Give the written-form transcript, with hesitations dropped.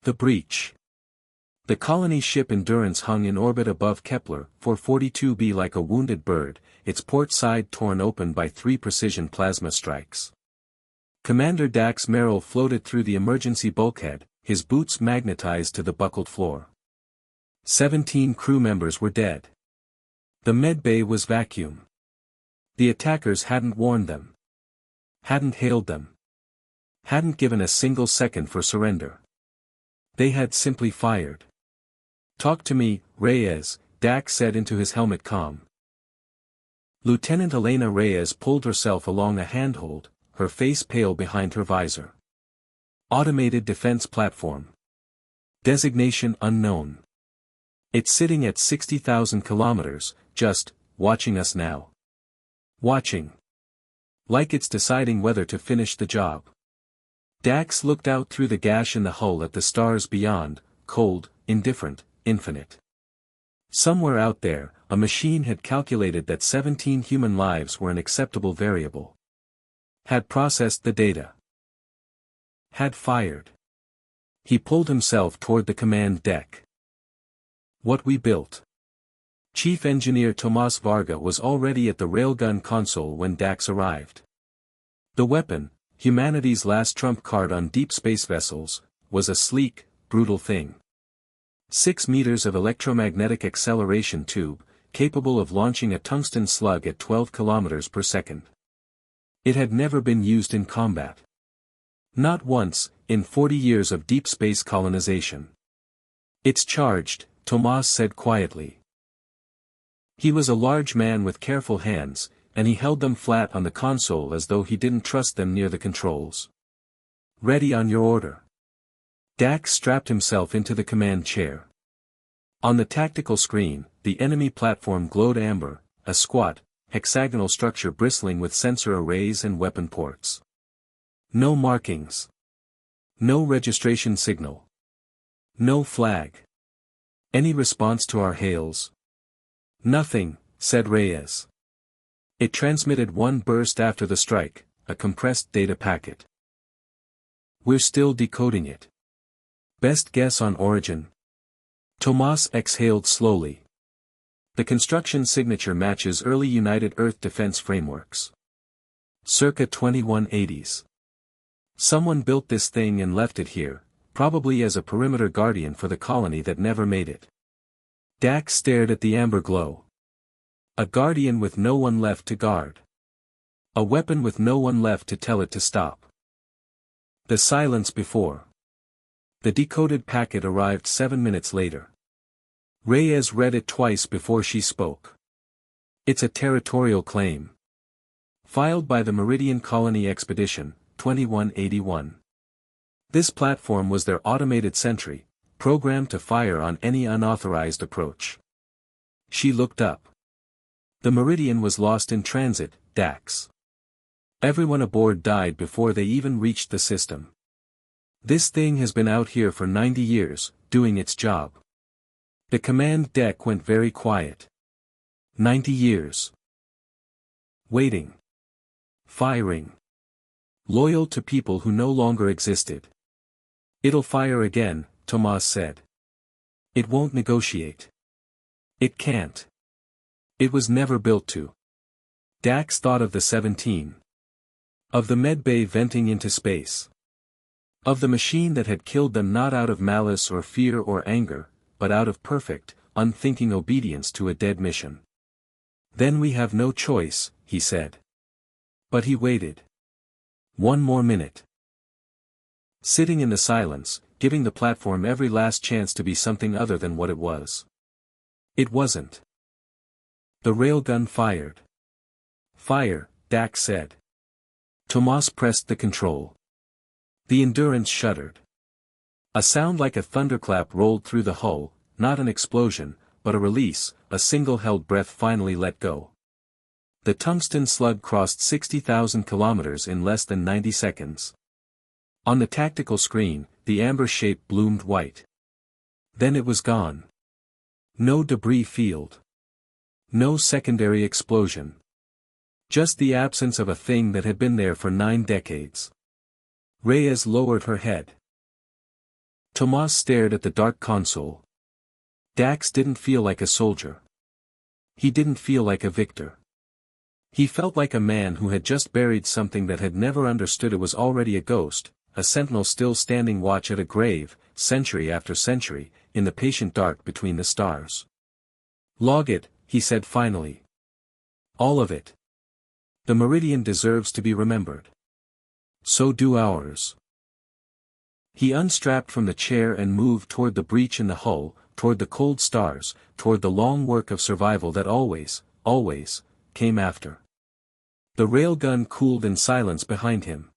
The breach. The colony ship Endurance hung in orbit above Kepler 442b like a wounded bird, its port side torn open by 3 precision plasma strikes. Commander Dax Merrill floated through the emergency bulkhead, his boots magnetized to the buckled floor. 17 crew members were dead. The medbay was vacuum. The attackers hadn't warned them. Hadn't hailed them. Hadn't given a single second for surrender. They had simply fired. "Talk to me, Reyes," Dax said into his helmet comm. Lieutenant Elena Reyes pulled herself along a handhold, her face pale behind her visor. Automated defense platform. Designation unknown. It's sitting at 60,000 kilometers, just, watching us now. Watching. Like it's deciding whether to finish the job. Dax looked out through the gash in the hull at the stars beyond, cold, indifferent, infinite. Somewhere out there, a machine had calculated that 17 human lives were an acceptable variable. Had processed the data. Had fired. He pulled himself toward the command deck. What we built. Chief Engineer Tomas Varga was already at the Railgun console when Dax arrived. The weapon, humanity's last trump card on deep space vessels, was a sleek, brutal thing. 6 meters of electromagnetic acceleration tube, capable of launching a tungsten slug at 12 kilometers per second. It had never been used in combat. Not once, in 40 years of deep space colonization. "It's charged," Tomas said quietly. He was a large man with careful hands, and he held them flat on the console as though he didn't trust them near the controls. "Ready on your order." Dax strapped himself into the command chair. On the tactical screen, the enemy platform glowed amber, a squat, hexagonal structure bristling with sensor arrays and weapon ports. No markings. No registration signal. No flag. Any response to our hails? "Nothing," said Reyes. It transmitted one burst after the strike, a compressed data packet. "We're still decoding it. Best guess on origin?" Tomas exhaled slowly. "The construction signature matches early United Earth defense frameworks. Circa 2180s. Someone built this thing and left it here, probably as a perimeter guardian for the colony that never made it." Dax stared at the amber glow. A guardian with no one left to guard. A weapon with no one left to tell it to stop. The silence before. The decoded packet arrived 7 minutes later. Reyes read it twice before she spoke. "It's a territorial claim. Filed by the Meridian Colony Expedition, 2181. This platform was their automated sentry, programmed to fire on any unauthorized approach." She looked up. "The Meridian was lost in transit, Dax. Everyone aboard died before they even reached the system. This thing has been out here for 90 years, doing its job." The command deck went very quiet. 90 years. Waiting. Firing. Loyal to people who no longer existed. "It'll fire again," Tomas said. "It won't negotiate. It can't. It was never built to." Dax thought of the 17. Of the medbay venting into space. Of the machine that had killed them not out of malice or fear or anger, but out of perfect, unthinking obedience to a dead mission. "Then we have no choice," he said. But he waited. 1 more minute. Sitting in the silence, giving the platform every last chance to be something other than what it was. It wasn't. The railgun fired. "Fire," Dax said. Tomas pressed the control. The Endurance shuddered. A sound like a thunderclap rolled through the hull, not an explosion, but a release, a single held breath finally let go. The tungsten slug crossed 60,000 kilometers in less than 90 seconds. On the tactical screen, the amber shape bloomed white. Then it was gone. No debris field. No secondary explosion. Just the absence of a thing that had been there for 9 decades. Reyes lowered her head. Tomas stared at the dark console. Dax didn't feel like a soldier. He didn't feel like a victor. He felt like a man who had just buried something that had never understood it was already a ghost, a sentinel still standing watch at a grave, century after century, in the patient dark between the stars. Log it, he said finally. All of it. The meridian deserves to be remembered. So do ours. He unstrapped from the chair and moved toward the breach in the hull, toward the cold stars, toward the long work of survival that always, came after. The railgun cooled in silence behind him.